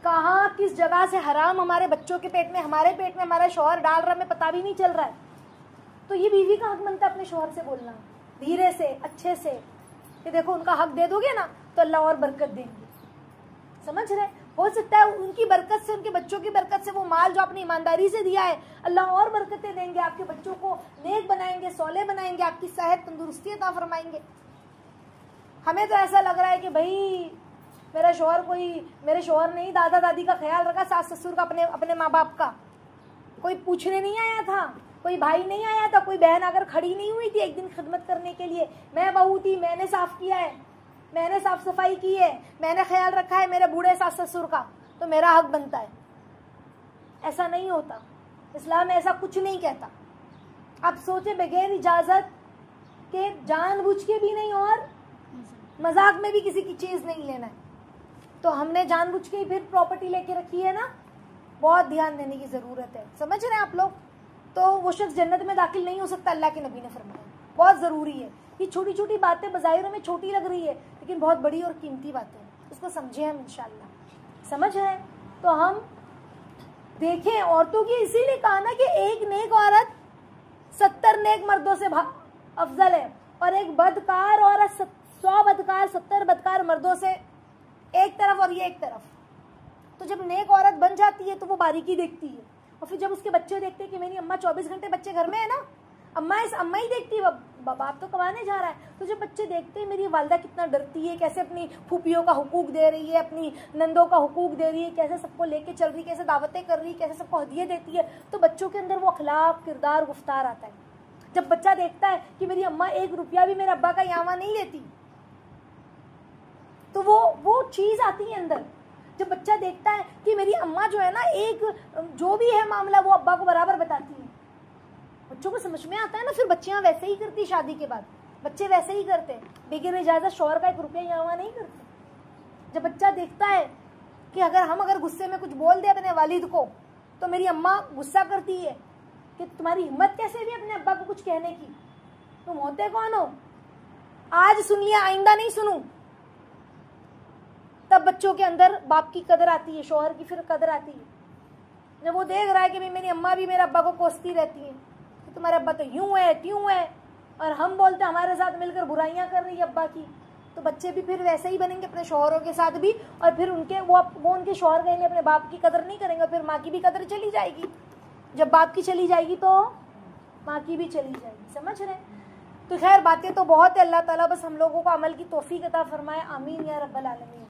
कहाँ किस जगह से हराम हमारे बच्चों के पेट में, हमारे पेट में हमारा शौहर डाल रहा है, हमें पता भी नहीं चल रहा है। तो ये बीवी का हक बनता है अपने शौहर से बोलना, धीरे से, अच्छे से, कि देखो उनका हक दे दोगे ना तो अल्लाह और बरकत देंगे। समझ रहे? हो सकता है उनकी बरकत से, उनके बच्चों की बरकत से, वो माल जो आपने ईमानदारी से दिया है, अल्लाह और बरकतें देंगे, आपके बच्चों को नेक बनाएंगे, सौले बनाएंगे, आपकी सेहत तंदुरुस्ती अता फरमाएंगे। हमें तो ऐसा लग रहा है कि भाई मेरा शौहर मेरे शौहर ने ही दादा दादी का ख्याल रखा, सास ससुर का, अपने माँ बाप का, कोई पूछने नहीं आया था, कोई भाई नहीं आया था, कोई बहन अगर खड़ी नहीं हुई थी एक दिन खिदमत करने के लिए, मैं बहू थी, मैंने साफ किया है, मैंने साफ सफाई की है, मैंने ख्याल रखा है मेरे बूढ़े सास ससुर का, तो मेरा हक बनता है। ऐसा नहीं होता, इस्लाम ऐसा कुछ नहीं कहता। आप सोचे बगैर इजाजत के, जानबूझ के भी नहीं और मजाक में भी किसी की चीज नहीं लेना है। तो हमने जानबूझ के ही फिर प्रॉपर्टी लेके रखी है ना, बहुत ध्यान देने की जरूरत है। समझ रहे हैं आप लोग? तो वो शख्स जन्नत में दाखिल नहीं हो सकता, अल्लाह के नबी ने फरमाया। बहुत जरूरी है। ये छोटी छोटी बातें बज़ाहिर में छोटी लग रही है, लेकिन बहुत बड़ी और कीमती बातें हैं, उसको समझे हम इंशाअल्लाह। समझ रहे हैं? तो हम देखें, औरतों की इसीलिए कहा ना कि एक नेक औरत 70 नेक मर्दों से अफजल है, और एक बदकार औरत 100 बदकार, 70 बदकार मर्दों से एक तरफ और ये एक तरफ। तो जब नेक औरत बन जाती है तो वो बारीकी देखती है, और फिर जब उसके बच्चे देखते हैं कि मेरी अम्मा 24 घंटे बच्चे घर में है ना, अम्मा ही देखती है, बाप तो कमाने जा रहा है। तो जब बच्चे देखते हैं मेरी वालिदा कितना डरती है, कैसे अपनी फूफियों का हुकूक दे रही है, अपनी नंदों का हुकूक दे रही है, कैसे सबको लेके चल रही है, कैसे दावतें कर रही है, कैसे सबको हदिये देती है, तो बच्चों के अंदर वो अखलाक, किरदार, गुफ्तार आता है। जब बच्चा देखता है कि मेरी अम्मा 1 रुपया भी मेरे अब्बा का यहाँ नहीं लेती, तो वो चीज आती है अंदर। जब बच्चा देखता है कि मेरी अम्मा जो है ना, एक जो भी है मामला वो अब्बा को बराबर बताती है, बच्चों को समझ में आता है ना, फिर बच्चियां वैसे ही करती, शादी के बाद बच्चे वैसे ही करते, बगैर इजाजत शौहर का 1 रुपया यहाँ नहीं करते। जब बच्चा देखता है कि अगर गुस्से में कुछ बोल दे अपने वालिद को, तो मेरी अम्मा गुस्सा करती है कि तुम्हारी हिम्मत कैसे भी अपने अब्बा को कुछ कहने की, तुम होते कौन हो, आज सुन लिया आइंदा नहीं सुनूं, तब बच्चों के अंदर बाप की कदर आती है, शौहर की फिर कदर आती है। जब वो देख रहा है कि मेरी अम्मा भी मेरे अब्बा को कोसती रहती है कि तुम्हारे अब्बा तो यूं है त्यों है, और हम बोलते हमारे साथ मिलकर बुराइयां कर रही है अब्बा की, तो बच्चे भी फिर वैसे ही बनेंगे अपने शौहरों के साथ भी, और फिर वो उनके शौहर कहेंगे अपने बाप की कदर नहीं करेंगे, फिर माँ की भी कदर चली जाएगी। जब बाप की चली जाएगी तो माँ की भी चली जाएगी। समझ रहे? तो खैर बातें तो बहुत है, अल्लाह ताला बस हम लोगों को अमल की तौफीक अता फरमाए, आमीन या रब्बल आलमीन।